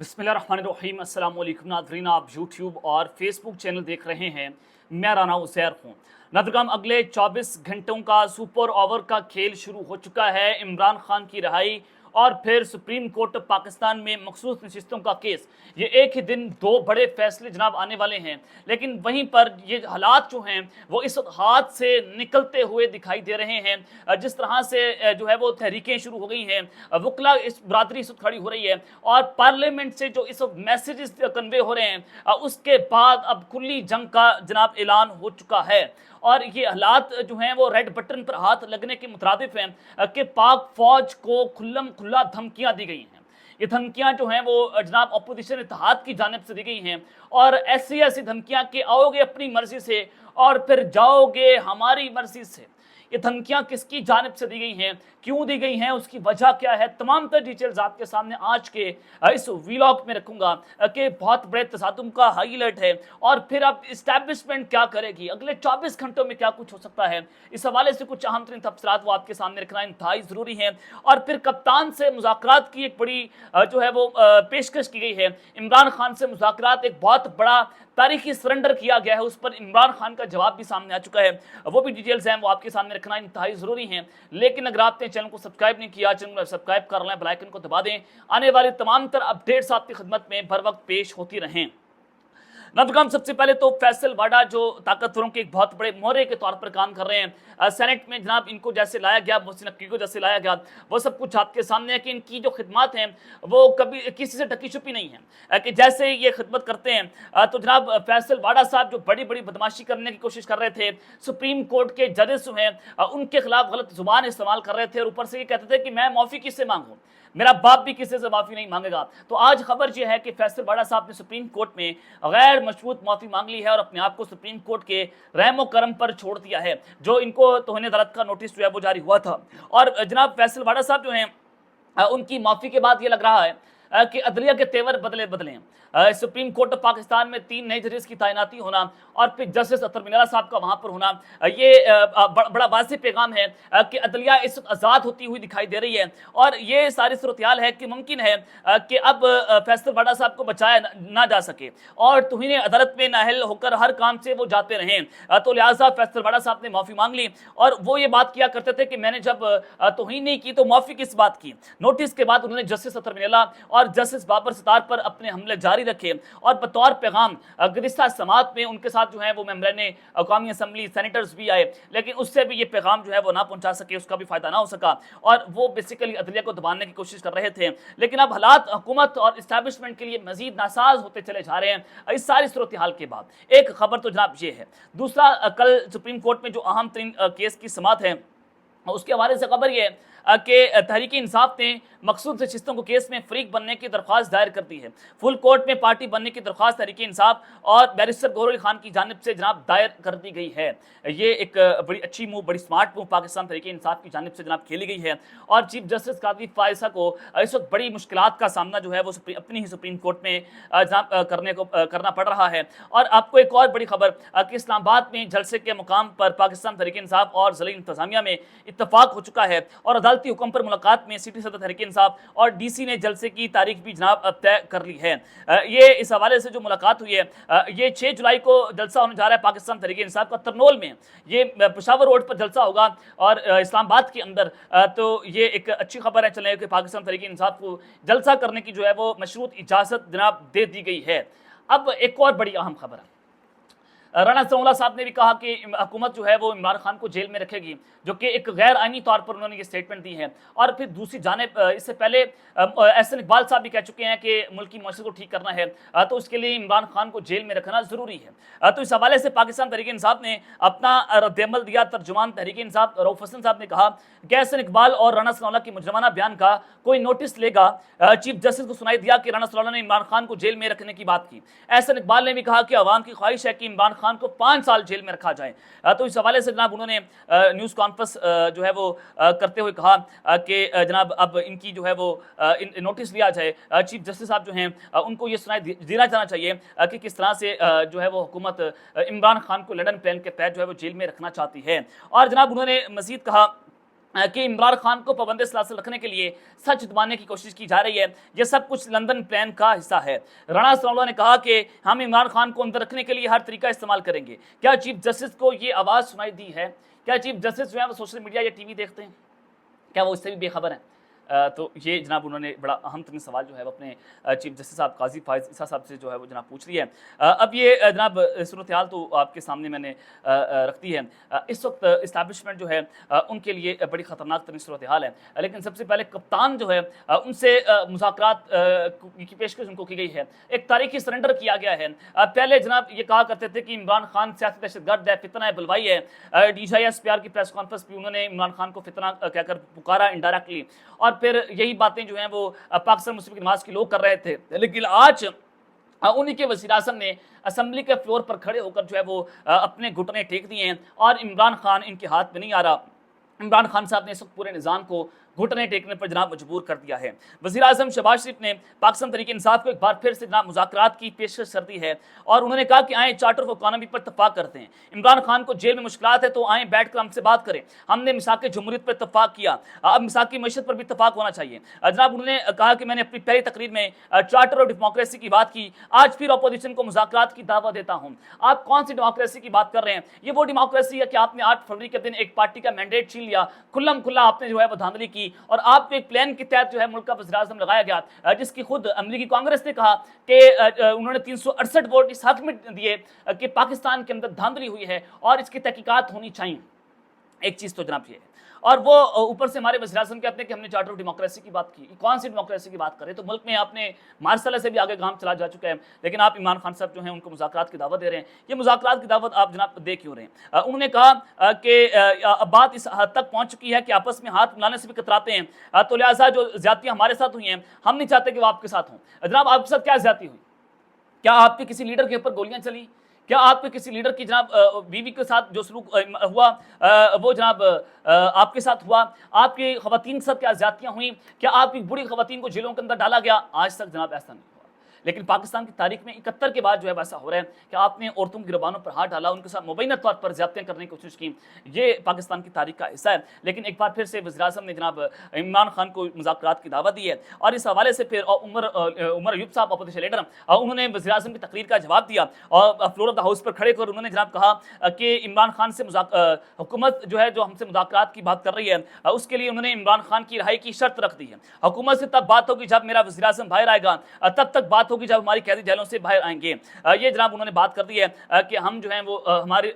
बिस्मिल्लाहिर्रहमानिर्रहीम। अस्सलाम वालेकुम नाज़रीन, आप यूट्यूब और फेसबुक चैनल देख रहे हैं। मैं राना उज़ैर हूँ। नाज़रीन, अगले 24 घंटों का सुपर ओवर का खेल शुरू हो चुका है। इमरान खान की रिहाई और फिर सुप्रीम कोर्ट ऑफ पाकिस्तान में मखसूस नशिस्तों का केस। ये एक ही दिन दो बड़े फैसले जनाब आने वाले हैं, लेकिन वहीं पर ये हालात जो हैं वो इस वक्त हाथ से निकलते हुए दिखाई दे रहे हैं। जिस तरह से जो है वो तहरीकें शुरू हो गई हैं, वकला इस बरादरी इस वक्त खड़ी हो रही है और पार्लियामेंट से जो इस वक्त मैसेजेस कन्वे हो रहे हैं, उसके बाद अब खुली जंग का जनाब ऐलान हो चुका है। और ये हालात जो हैं वो रेड बटन पर हाथ लगने के मुतरादिफ हैं कि पाक फौज को खुल्लम खुल्ला धमकियां दी गई हैं। ये धमकियां जो हैं वो जनाब अपोजिशन इत्तेहाद की जानिब से दी गई हैं, और ऐसी ऐसी धमकियां कि आओगे अपनी मर्जी से और फिर जाओगे हमारी मर्जी से। ये धमकियां किसकी जानिब से दी गई हैं, क्यों दी गई हैं, उसकी वजह क्या है, तमाम तर डिटेल्स आपके सामने आज के इस वीलॉग में रखूंगा कि बहुत बड़े तसादुम का हाई अलर्ट है। और फिर अब इस्टेब्लिशमेंट क्या करेगी, अगले 24 घंटों में क्या कुछ हो सकता है, इस हवाले से कुछ अहम तरीन तफसीलात वो आपके सामने रखना इंतहाई ज़रूरी है। और फिर कप्तान से मुज़ाकरात की एक बड़ी जो है वो पेशकश की गई है। इमरान खान से मुज़ाकरात, एक बहुत बड़ा तारीखी सरेंडर किया गया है, उस पर इमरान खान का जवाब भी सामने आ चुका है। वो भी डिटेल्स हैं वो आपके सामने रखना इंतहाई ज़रूरी है। लेकिन अगर आपने चैनल को सब्सक्राइब नहीं किया, चैनल को सब्सक्राइब कर लें, बेल आइकन को दबा दें। आने वाली तमाम तर अपडेट्स आपकी खिदमत में बर वक्त पेश होती रहें। नाज़रीन, सबसे पहले तो फैसल वाडा जो ताकतवरों के एक बहुत बड़े मोहरे के तौर पर काम कर रहे हैं, सेनेट में जनाब इनको जैसे लाया गया, मोहसिन नकवी को जैसे लाया गया, वो सब कुछ आपके सामने है कि इनकी जो खिदमत हैं वो कभी किसी से ढकी छुपी नहीं है। कि जैसे ये खिदमत करते हैं तो जनाब फैसल वाडा साहब जो बड़ी बड़ी बदमाशी करने की कोशिश कर रहे थे, सुप्रीम कोर्ट के जजेस जो हैं उनके खिलाफ गलत जुबान इस्तेमाल कर रहे थे, और ऊपर से ये कहते थे कि मैं माफ़ी किससे मांगूँ, मेरा बाप भी किसी से माफ़ी नहीं मांगेगा। तो आज खबर यह है कि फैसल वाडा साहब ने सुप्रीम कोर्ट में गैर मशरूत माफ़ी मांग ली है और अपने आप को सुप्रीम कोर्ट के रहमो करम पर छोड़ दिया है, जो इनको तौहीन अदालत का नोटिस जो है वो जारी हुआ था। और जनाब फैसल वाडा साहब जो हैं उनकी माफ़ी के बाद ये लग रहा है कि अदलिया के तेवर बदले बदले। सुप्रीम कोर्ट ऑफ पाकिस्तान में 3 नए जजेस की तैनाती होना और फिर जस्टिस अतर मिनारा साहब का वहाँ पर होना, ये बड़ा वाज़ेह पैगाम है कि अदलिया इस वक्त आज़ाद होती हुई दिखाई दे रही है। और ये सारी सूरत-ए-हाल है कि मुमकिन है कि अब फैसल वाडा साहब को बचाया ना जा सके और तौहीन अदालत में नाअहल होकर हर काम से वो जाते रहें। तो लिहाजा फैसल वाडा साहब ने माफ़ी मांग ली, और वो ये बात किया करते थे कि मैंने जब तौहीन नहीं की तो माफ़ी किस बात की। नोटिस के बाद उन्होंने जस्टिस अतर मिनारा और जस्टिस बाबर सितार पर अपने हमले जारी रखे, और बतौर पैगाम गुज़िश्ता समात में उनके साथ जो है वो मेंबरान अक़वामी असम्बली सेनेटर्स भी आए, लेकिन उससे भी ये पैगाम जो है वो ना पहुंचा सके, उसका भी फ़ायदा ना हो सका, और वो बेसिकली अदलिया को दबाने की कोशिश कर रहे थे। लेकिन अब हालात हुकूमत और इस्टेब्लिशमेंट के लिए मजीद नासाज होते चले जा रहे हैं इस सारी सूरत हाल के बाद। एक खबर तो जनाब ये है। दूसरा, कल सुप्रीम कोर्ट में जो अहम तरीन केस की समात है उसके हवाले से खबर ये है कि तहरीक इंसाफ ने मखसूस नशिस्तों को केस में फरीक बनने की दरख्वास्त दायर कर दी है। फुल कोर्ट में पार्टी बनने की दरख्वास्त तहरीक इंसाफ और बैरिस्टर गौहर अली खान की जानिब से जनाब दायर कर दी गई है। ये एक बड़ी अच्छी मूव, बड़ी स्मार्ट मूव पाकिस्तान तहरीक इंसाफ की जानिब से जनाब खेली गई है, और चीफ जस्टिस काजी फायसा को इस वक्त बड़ी मुश्किलात का सामना जो है वो अपनी ही सुप्रीम कोर्ट में जनाब करना पड़ रहा है। और आपको एक और बड़ी खबर कि इस्लामाबाद में जलसे के मुकाम पर पाकिस्तान तहरीक इंसाफ और ज़िला इंतज़ामिया में इत्तफाक हो चुका है, और अदालती हुक्म पर मुलाकात में सिटी सदर तहरीक इंसाफ और डीसी ने जलसे की तारीख भी जनाब तय कर ली है। ये इस हवाले से जो मुलाकात हुई है, ये 6 जुलाई को जलसा होने जा रहा है पाकिस्तान तहरीक इंसाफ का तरनोल में। ये पेशावर रोड पर जलसा होगा और इस्लामाबाद के अंदर। तो ये एक अच्छी खबर है चले कि पाकिस्तान तहरीक इंसाफ को जलसा करने की जो है वो मशरूत इजाज़त जनाब दे दी गई है। अब एक और बड़ी अहम खबर है। राना सनाउल्लाह साहब ने भी कहा कि हुकूमत जो है वो इमरान खान को जेल में रखेगी, जो कि एक गैर आइनी तौर पर उन्होंने ये स्टेटमेंट दी है। और फिर दूसरी जानिब इससे पहले एहसन इकबाल साहब भी कह चुके हैं कि मुल्की मौसम को ठीक करना है तो उसके लिए इमरान खान को जेल में रखना ज़रूरी है। तो इस हवाले से पाकिस्तान तहरीक इंसाफ ने अपना रद्दअमल दिया। तर्जुमान तहरीक इंसाफ रऊफ हसन साहब ने कहा कि एहसन इकबाल और राना सनाउल्लाह की मुजरमाना बयान का कोई नोटिस लेगा। चीफ जस्टिस को सुनाई दिया कि राना सनाउल्लाह ने इमरान खान को जेल में रखने की बात की। एहसन इकबाल ने भी कहा कि अवाम की ख्वाहिश है कि इमरान खान को 5 साल जेल में रखा जाए। तो इस हवाले से जनाब उन्होंने न्यूज़ कॉन्फ्रेंस जो है वो करते हुए कहा कि जनाब अब इनकी जो है वो नोटिस लिया जाए। चीफ जस्टिस साहब जो हैं उनको ये सुनाई देना जाना चाहिए कि किस तरह से जो है वो हुकूमत इमरान खान को लंदन प्लान के तहत जो है वो जेल में रखना चाहती है। और जनाब उन्होंने मज़ीद कहा कि इमरान खान को पाबंद सलासल रखने के लिए सच दबाने की कोशिश की जा रही है। यह सब कुछ लंदन प्लान का हिस्सा है। राणा सनाउल्लाह ने कहा कि हम इमरान खान को अंदर रखने के लिए हर तरीका इस्तेमाल करेंगे। क्या चीफ जस्टिस को ये आवाज़ सुनाई दी है? क्या चीफ जस्टिस जो है वो सोशल मीडिया या टीवी देखते हैं? क्या वो इससे भी बेखबर हैं? तो ये जनाब उन्होंने बड़ा अहम तरीन सवाल जो है वो अपने चीफ जस्टिस साहब काजी फायज ईसा साहब से जो है वो जनाब पूछ रही है। अब ये जनाब सूरत हाल तो आपके सामने मैंने रख दी है। इस वक्त इस्टेब्लिशमेंट जो है उनके लिए बड़ी ख़तरनाक तरीन सूरत हाल है। लेकिन सबसे पहले कप्तान जो है उनसे मुज़ाकरात की पेशकश उनको की गई है। एक तारीखी सरेंडर किया गया है। पहले जनाब ये कहा करते थे कि इमरान खान सियासी दहशतगर्द है, फितना है, बलवाई है। DGI-SPR की प्रेस कॉन्फ्रेंस भी उन्होंने इमरान खान को फितना कहकर पुकारा इनडायरेक्टली, और फिर यही बातें जो हैं वो पाकिस्तान मुस्लिम लीग नवाज के लोग कर रहे थे। लेकिन आज उन्हीं के वज़ीर आज़म ने असेंबली के फ्लोर पर खड़े होकर जो है वो अपने घुटने टेक दिए हैं और इमरान खान इनके हाथ में नहीं आ रहा। इमरान खान साहब ने इस वक्त पूरे निज़ाम को घुटने टेकने पर जनाब मजबूर कर दिया है। वज़ीर आज़म शहबाज शरीफ ने पाकिस्तान तहरीक इंसाफ को एक बार फिर से जनाब मुज़ाकरात की पेशकश कर दी है और उन्होंने कहा कि आए चार्टर ऑफ इकॉनमी पर इत्तफाक करते हैं। इमरान खान को जेल में मुश्किलात है तो आए बैठ कर हमसे बात करें। हमने मिसाक जमहूरियत पर इत्तफाक किया, अब मिसाक मईशत पर भी इत्तफाक होना चाहिए। जनाब उन्होंने कहा कि मैंने अपनी पहली तकरीर में चार्टर ऑफ डेमोक्रेसी की बात की, आज फिर अपोजिशन को मुज़ाकरात की दावा देता हूँ। आप कौन सी डेमोक्रेसी की बात कर रहे हैं? ये वो डेमोक्रेसी है कि आपने 8 फरवरी के दिन एक पार्टी का मैंडेट छीन लिया, खुल्लम खुल्ला आपने जो है वो धांधली की और आप प्लान के तहत जो है मुल्क का वज़ीर आज़म लगाया गया, जिसकी खुद अमरीकी कांग्रेस ने कहा कि उन्होंने 368 वोट इस हक में दिए कि पाकिस्तान के अंदर धांधली हुई है और इसकी तहकीकात होनी चाहिए। एक चीज़ तो जनाब ये है, और वो ऊपर से हमारे वज़ीर आज़म कहते हैं कि हमने चार्टर ऑफ डेमोक्रेसी की बात की। कौन सी डेमोक्रेसी की बात करें? तो मुल्क में आपने मार्शल से भी आगे काम चला जा चुका है, लेकिन आप इमरान खान साहब जो हैं उनको मुज़ाकरात की दावत दे रहे हैं। ये मुज़ाकरात की दावत आप जनाब दे क्यों रहे हैं? उन्होंने कहा कि अब बात इस हद तक पहुँच चुकी है कि आपस में हाथ मिलाने से भी कतराते हैं, तो लिहाजा जो ज़्यादतियाँ हमारे साथ हुई हैं हम नहीं चाहते कि वो आपके साथ हों। जनाब आपके साथ क्या ज़्यादती हुई? क्या आपके किसी लीडर के ऊपर गोलियां चली? क्या आपके किसी लीडर की जनाब बीवी के साथ जो सलूक हुआ वो जनाब आपके साथ हुआ? आपकी ख़वातीन के साथ क्या ज़्यादतियाँ हुई? क्या आपकी बूढ़ी ख़वातीन को जेलों के अंदर डाला गया? आज तक जनाब ऐसा नहीं हुआ। लेकिन पाकिस्तान की तारीख में 71 के बाद जो है वैसा हो रहा है कि आपने औरतों की ज़ुबानों पर हाथ डाला, उनके साथ मुबैना तौर पर ज़्यादतियाँ करने की कोशिश की। ये पाकिस्तान की तारीख का हिस्सा है। लेकिन एक बार फिर से वज़ीर आज़म ने जनाब इमरान खान को मुज़ाकरात की दावत दी है और इस हवाले से फिर उमर अयूब साहब अपोजिशन लीडर उन्होंने वज़ीर आज़म की तकरीर का जवाब दिया और फ्लोर ऑफ द हाउस पर खड़े कर उन्होंने जनाब कहा कि इमरान खान से हुकूमत जो है जो हमसे मुज़ाकरात की बात कर रही है उसके लिए उन्होंने इमरान खान की रिहाई की शर्त रख दी है। हुकूमत से तब बात होगी जब मेरा वज़ीर आज़म बाहर आएगा, तब तक बात होगी जब हमारी कैदी जेलों से बाहर आएंगे। ये जनाब उन्होंने बात कर दी है कि हम जो हैं वो हमारी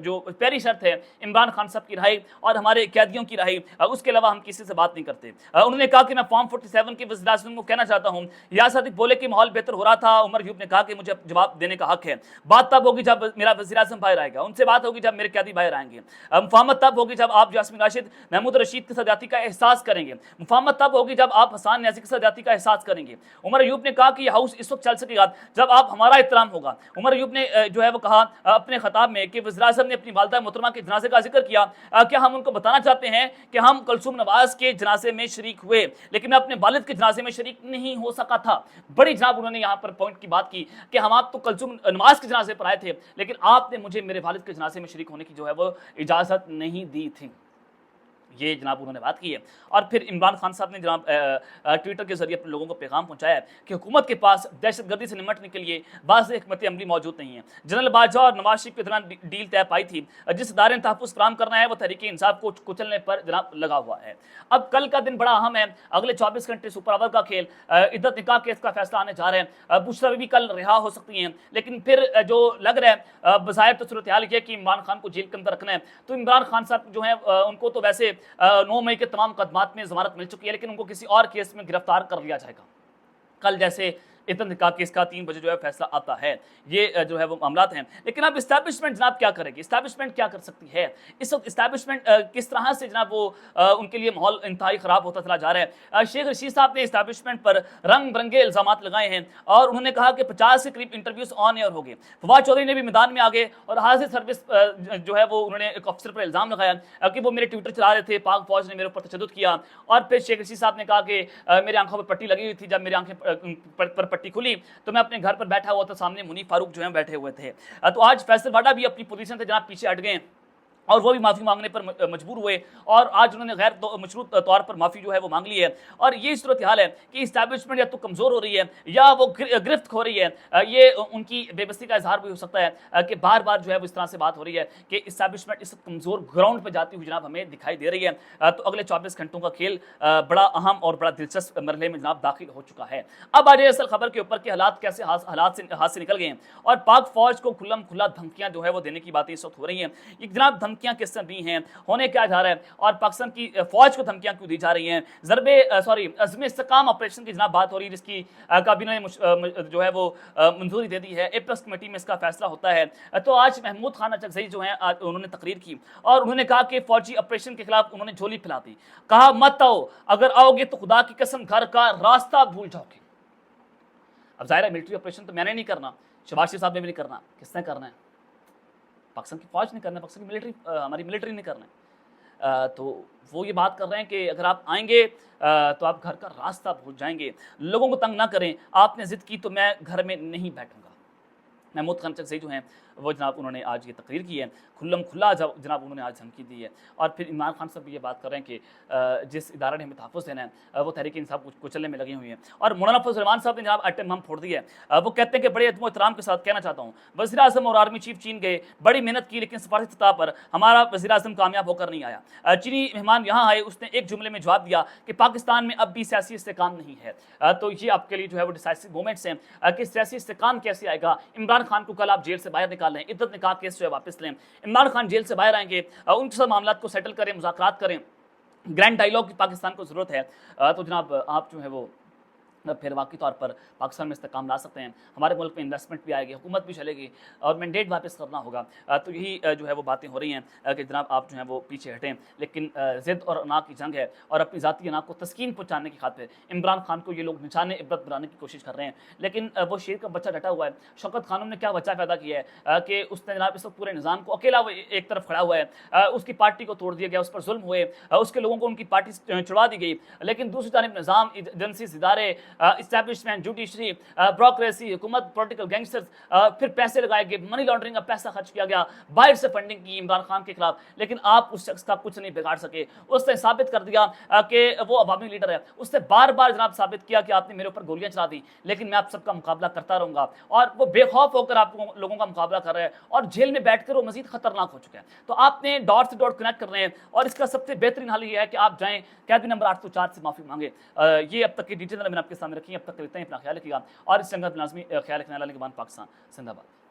जो पहली शर्त है इमरान खान साहब की रिहाई और हमारे कैदियों की रिहाई, उसके अलावा हम किसी से बात नहीं करते। उन्होंने कहा कि मैं फॉर्म 47 के वज़ीर आज़म को कहना चाहता हूँ, यासद बोले कि माहौल बेहतर हो रहा था। उमर अयूब ने कहा कि मुझे जवाब देने का हक है। बात तब होगी जब मेरा वज़ीर आज़म बाहर आएगा, उनसे बात होगी जब मेरे कैदी बाहर आएंगे। मुफाहमत तब होगी जब आप यास्मीन राशिद, महमूद रशीद की सजाती का एहसास करेंगे। मुफाहमत तब होगी जब आप हसान न्याज़ी की सजाती का एहसास करेंगे। उमर अयूब ने कहा कि यह हाउस इस वक्त चल सकेगा जब आप हमारा एहतराम होगा। उमर अयूब ने जो है वो कहा अपने खिताब में कि वज़ीर आज़म ने अपनी वालिदा मोहतरमा के जनाजे का जिक्र किया, क्या हम उनको बताना चाहते हैं कि हम कुलसूम नवाज के जनाजे में शरीक हुए, लेकिन मैं अपने वालिद के जनाजे में शरीक नहीं हो सका था। बड़ी जनाब उन्होंने यहाँ पर पॉइंट की बात की कि हम आप तो कुलसूम नवाज के जनाजे पर आए थे, लेकिन आपने मुझे मेरे वालिद के जनाजे में शरीक होने की जो है वो इजाज़त नहीं दी थी। ये जनाब उन्होंने बात की है। और फिर इमरान खान साहब ने जनाब ट्विटर के जरिए अपने लोगों को पैगाम पहुंचाया है कि हुकूमत के पास दहशतगर्दी से निपटने के लिए बाज़ हिकमत अमली मौजूद नहीं है। जनरल बाजवा और नवाज शरीफ के दौरान डील तय पाई थी, जिस इदारे ने तहफ़्फ़ुज़ फराहम करना है वो तहरीक इंसाफ को कुचलने पर जनाब लगा हुआ है। अब कल का दिन बड़ा अहम है, अगले 24 घंटे सुपर ओवर का खेल, इद्दत निकाह केस का फैसला आने जा रहा है। बुशरा भी कल रिहा हो सकती हैं, लेकिन फिर जो लग रहा है बज़ाहिर तो सूरत हाल ये कि इमरान खान को जेल के अंदर रखना है, तो इमरान खान साहब जो है उनको तो वैसे 9 मई के तमाम मुकदमात में ज़मानत मिल चुकी है, लेकिन उनको किसी और केस में गिरफ्तार कर लिया जाएगा। कल जैसे इतन निकाह केस का 3 बजे जो है फैसला आता है। ये जो है वो मामलात हैं। लेकिन अब इस्टेब्लिशमेंट जनाब क्या करेगी? इस्टेब्लिशमेंट क्या कर सकती है इस वक्त? इस्टेब्लिशमेंट किस तरह से जनाब वो उनके लिए माहौल इंतहाई ख़राब होता चला जा रहा है। शेख रशीद साहब ने इस्टेब्लिशमेंट पर रंग बिरंगे इल्ज़ामात लगाए हैं और उन्होंने कहा कि 50 के करीब इंटरव्यूज़ ऑन एयर हो गए। फवाद चौधरी ने भी मैदान में आ गए और हाजिर सर्विस जो है वो उन्होंने एक अफसर पर इल्ज़ाम लगाया कि वो मेरे ट्विटर चला रहे थे, पाक फौज ने मेरे ऊपर तशद्दुद किया। और फिर शेख रशीद साहब ने कहा कि मेरी आंखों पर पट्टी लगी हुई थी, जब मेरी आंखें पर पट्टी खुली तो मैं अपने घर पर बैठा हुआ था, सामने मुनीफ फारूक जो है बैठे हुए थे। तो आज फैसल वाडा भी अपनी पोजीशन से जनाब पीछे हट गए। और वो भी माफ़ी मांगने पर मजबूर हुए और आज उन्होंने गैर मशरूत तौर पर माफ़ी जो है वो मांग ली है। और ये सूरत हाल है कि इस्टेब्लिशमेंट या तो कमज़ोर हो रही है या वो गिरफ्त खो रही है। ये उनकी बेबसी का इजहार भी हो सकता है कि बार बार जो है वो इस तरह से बात हो रही है कि इस्टेब्लिशमेंट इस कमज़ोर ग्राउंड पर जाती हुई जनाब हमें दिखाई दे रही है। तो अगले 24 घंटों का खेल बड़ा अहम और बड़ा दिलचस्प मरहले में जनाब दाखिल हो चुका है। अब आ जाए असल खबर के ऊपर कि हालात कैसे हालात से हाथ से निकल गए हैं और पाक फौज को खुल्लम खुल्ला धमकियां जो है वो देने की बातें इस वक्त हो रही हैं। ये जनाब धमकियां किस तरह दी हैं, होने क्या जा रहा है और पाकिस्तान की फौज को धमकियां क्यों दी जा रही हैं। अज़्म इस्तेकाम ऑपरेशन की जनाब बात हो रही है जिसकी काबीना ने जो है वो मंजूरी दे दी है। एपेक्स कमेटी में इसका फैसला होता है। तो आज महमूद खान अचकज़ई जो है उन्होंने तकरीर की और उन्होंने कहा कि फौजी ऑपरेशन के खिलाफ उन्होंने झोली फैला दी। कहा मत आओ, अगर आओगे तो खुदा की कसम घर का रास्ता भूल जाओगे। अब जाहिर है मिलिट्री ऑपरेशन तो मैंने नहीं करना, शहबाज शरीफ साहब ने भी नहीं करना, किसने करना है? पाकिस्तान की फौज नहीं करना, पाकिस्तान की मिलिट्री हमारी मिलिट्री नहीं करना है। तो वो ये बात कर रहे हैं कि अगर आप आएंगे तो आप घर का रास्ता भूल जाएंगे, लोगों को तंग ना करें, आपने जिद की तो मैं घर में नहीं बैठूंगा। महमूद खान अचकज़ई जो हैं वो जनाब उन्होंने आज ये तकरीर की है, खुल्लम खुल्ला जनाब उन्होंने आज धमकी दी है। और फिर इमरान खान साहब भी ये बात कर रहे हैं कि जिस इदारे ने हमें तहफ़्फ़ुज़ देना है वो तहरीक इंसाफ कुचलने में लगी हुई है। और मौलाना फजल रहमान साहब ने जनाब आइटम हम फोड़ दी है। वो कहते हैं कि बड़े अदब एहतराम के साथ कहना चाहता हूँ, वज़ीर आज़म और आर्मी चीफ चीन गए, बड़ी मेहनत की, लेकिन सिफारती सतह पर हमारा वज़ीर आज़म कामयाब होकर नहीं आया। चीनी मेहमान यहाँ आए, उसने एक जुमले में जवाब दिया कि पाकिस्तान में अब भी सियासी इस्तेकाम नहीं है। तो ये आपके लिए जो है वो डिसाइसिव मोमेंट्स हैं कि सियासी इस्तेकाम कैसे आएगा। इमरान खान को कल आप जेल से बाहर निकाल लें, इद्दत निकाह केस जो है वापस लें, इमरान खान जेल से बाहर आएंगे, उनके साथ मामलात को सेटल करें, मुज़ाकरात करें, ग्रैंड डायलॉग की पाकिस्तान को ज़रूरत है। तो जनाब आप जो है वो फिर वाकई तौर पर पाकिस्तान में इस्तेकाम ला सकते हैं, हमारे मुल्क में इन्वेस्टमेंट भी आएगी, हुकूमत भी चलेगी और मैंडेट वापस करना होगा। तो यही जो है वो बातें हो रही हैं कि जनाब आप जो है वो पीछे हटें। लेकिन ज़िद और अना की जंग है और अपनी ज़ाती अना को तस्कीन पहुँचाने की खातिर इमरान खान को ये लोग निशाने इबरत बनाने की कोशिश कर रहे हैं। लेकिन वो शेर का बच्चा डटा हुआ है। शौकत खानम ने क्या बच्चा पैदा किया है कि उसने जनाब इस वक्त पूरे निज़ाम को अकेला वो एक तरफ खड़ा हुआ है, उसकी पार्टी को तोड़ दिया गया, उस पर जुल्म हुए, उसके लोगों को उनकी पार्टी छुड़वा दी गई। लेकिन दूसरी जानिब निज़ाम, एजेंसीज, इदारे, इस्टेब्लिशमेंट, जुडिशरी, ब्रोक्रेसी, हुकूमत, पॉलिटिकल गैंगस्टर्स, फिर पैसे लगाए गए, मनी लॉन्ड्रिंग का पैसा खर्च किया गया, बाहर से फंडिंग की इमरान खान के खिलाफ। लेकिन आप उस शख्स का कुछ नहीं बिगाड़ सके। उसने साबित कर दिया कि वो अवामी लीडर है। उसने बार बार जनाब साबित किया कि आपने मेरे ऊपर गोलियां चला दी, लेकिन मैं आप सबका मुकाबला करता रहूंगा। और वो बेखौफ होकर आप लोगों का मुकाबला कर रहे हैं और जेल में बैठकर वो मजीद खतरनाक हो चुका है। तो आपने डॉट से डॉट कनेक्ट करने हैं और इसका सबसे बेहतरीन हल ये है कि आप जाएं कैदी नंबर 804 से माफी मांगे। ये अब तक की डिटेल मैंने आपके सामने रखी है। अब तक करते हैं, अपना ख्याल रखिएगा और इस जंग में लाजमी ख्याल रखने वाले के बाद पाकिस्तान जिंदाबाद।